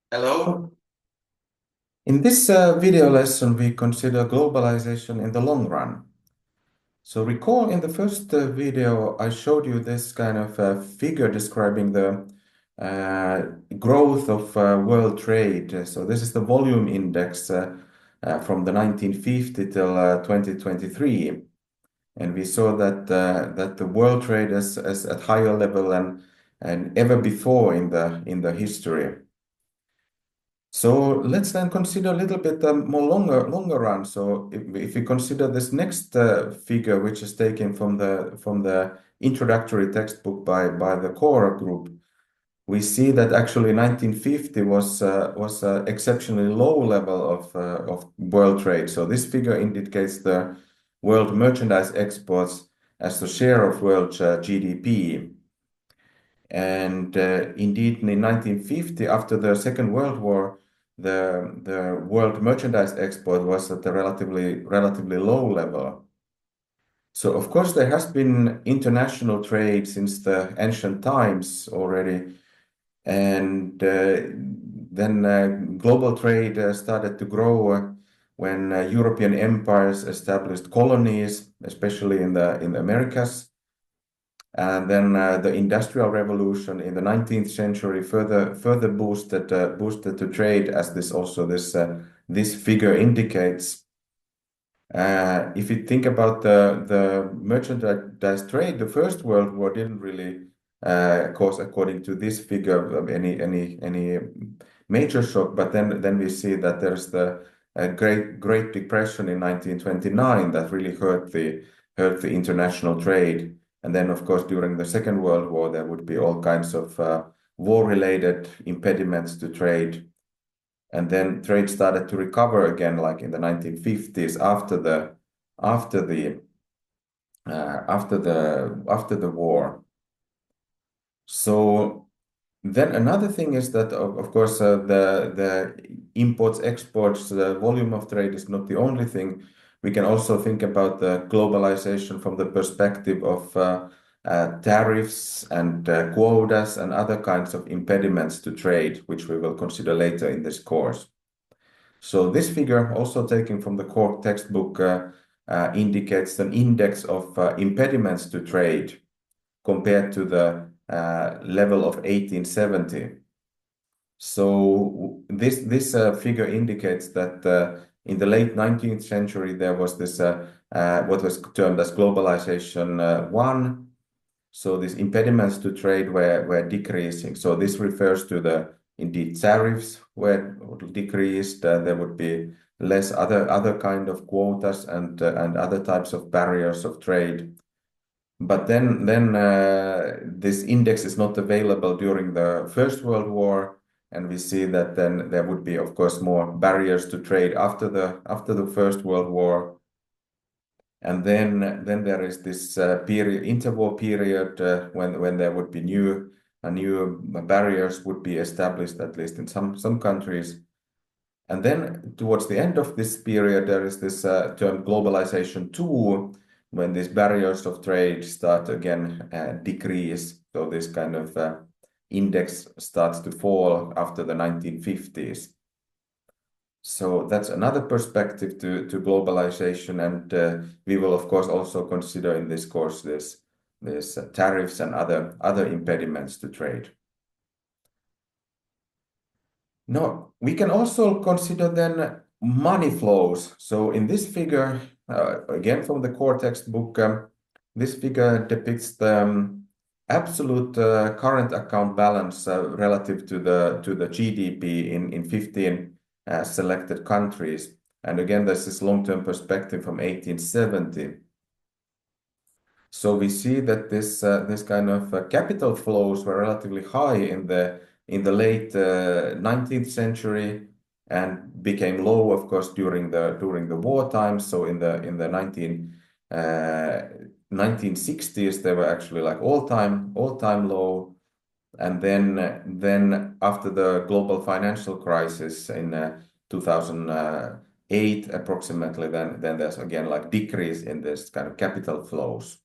Hello. In this video lesson, we consider globalization in the long run. So recall in the first video, I showed you this kind of figure describing the uh, growth of world trade. So this is the volume index from the 1950 till 2023. And we saw that the world trade is at higher level and ever before in the history. So let's then consider a little bit more longer run. So if we consider this next figure, which is taken from the introductory textbook by the core group, we see that actually 1950 was exceptionally low level of world trade. So this figure indicates the world merchandise exports as the share of world GDP. And indeed, in 1950, after the Second World War, the world merchandise export was at a relatively low level. So of course there has been international trade since the ancient times already, and then global trade started to grow when European empires established colonies, especially in the Americas. And then the Industrial Revolution in the 19th century further boosted the trade, as this figure indicates. If you think about the merchandise trade, the First World War didn't really cause, according to this figure, any major shock. But then we see that there's the Great Depression in 1929 that really hurt the international trade. And then, of course, during the Second World War, there would be all kinds of war-related impediments to trade. And then trade started to recover again, like in the 1950s, after the war. So then another thing is that, of course, the imports, exports, the volume of trade is not the only thing. We can also think about the globalization from the perspective of tariffs and quotas and other kinds of impediments to trade, which we will consider later in this course. So this figure, also taken from the core textbook, indicates an index of impediments to trade compared to the level of 1870. So this figure indicates that in the late 19th century there was this what was termed as globalization one. So these impediments to trade were decreasing. So this refers to the indeed tariffs were decreased. There would be less other kind of quotas and other types of barriers of trade. But then this index is not available during the First World War, and we see that then there would be, of course, more barriers to trade after the First World War. And then there is this interwar period when there would be new barriers would be established, at least in some countries. And then towards the end of this period, there is this term globalization 2, when these barriers of trade start again decrease. So this kind of index starts to fall after the 1950s. So that's another perspective to globalization, and we will of course also consider in this course this tariffs and other impediments to trade. No, we can also consider then money flows. So in this figure, again from the core textbook, this figure depicts the absolute current account balance relative to the GDP in 15 selected countries. And again, this is long-term perspective from 1870. So we see that this kind of capital flows were relatively high in the late 19th century and became low, of course, during the war times. So in the 1960s, they were actually like all-time low. And then after the global financial crisis in 2008 approximately, then there's again like decrease in this kind of capital flows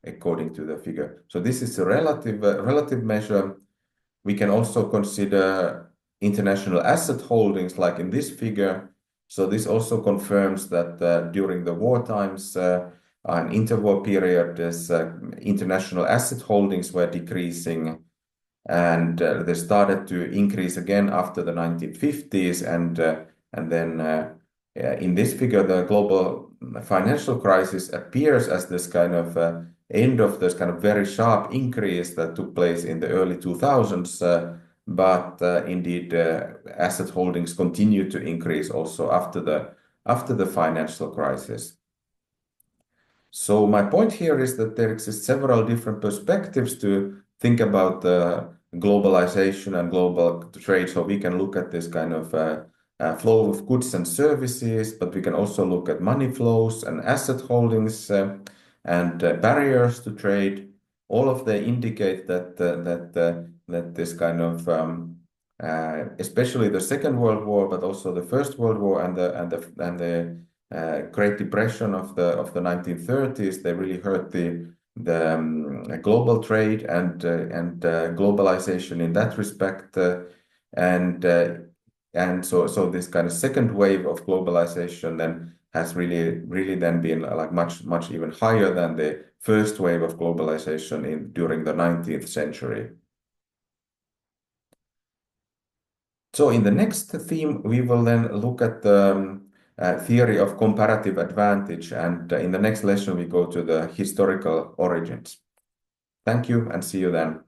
according to the figure. So this is a relative measure. We can also consider international asset holdings, like in this figure. So this also confirms that during the war times, an interwar period, this international asset holdings were decreasing, and they started to increase again after the 1950s, and then in this figure, the global financial crisis appears as this kind of end of this kind of very sharp increase that took place in the early 2000s. But indeed, asset holdings continued to increase also after the financial crisis. So my point here is that there exist several different perspectives to think about globalization and global trade. So we can look at this kind of flow of goods and services, but we can also look at money flows and asset holdings and barriers to trade. All of they indicate that this kind of especially the Second World War, but also the First World War and the Great Depression of the 1930s, they really hurt the global trade and globalization in that respect, and so this kind of second wave of globalization then has really then been like much even higher than the first wave of globalization during the 19th century. So in the next theme, we will then look at the theory of comparative advantage, and in the next lesson, we go to the historical origins. Thank you, and see you then.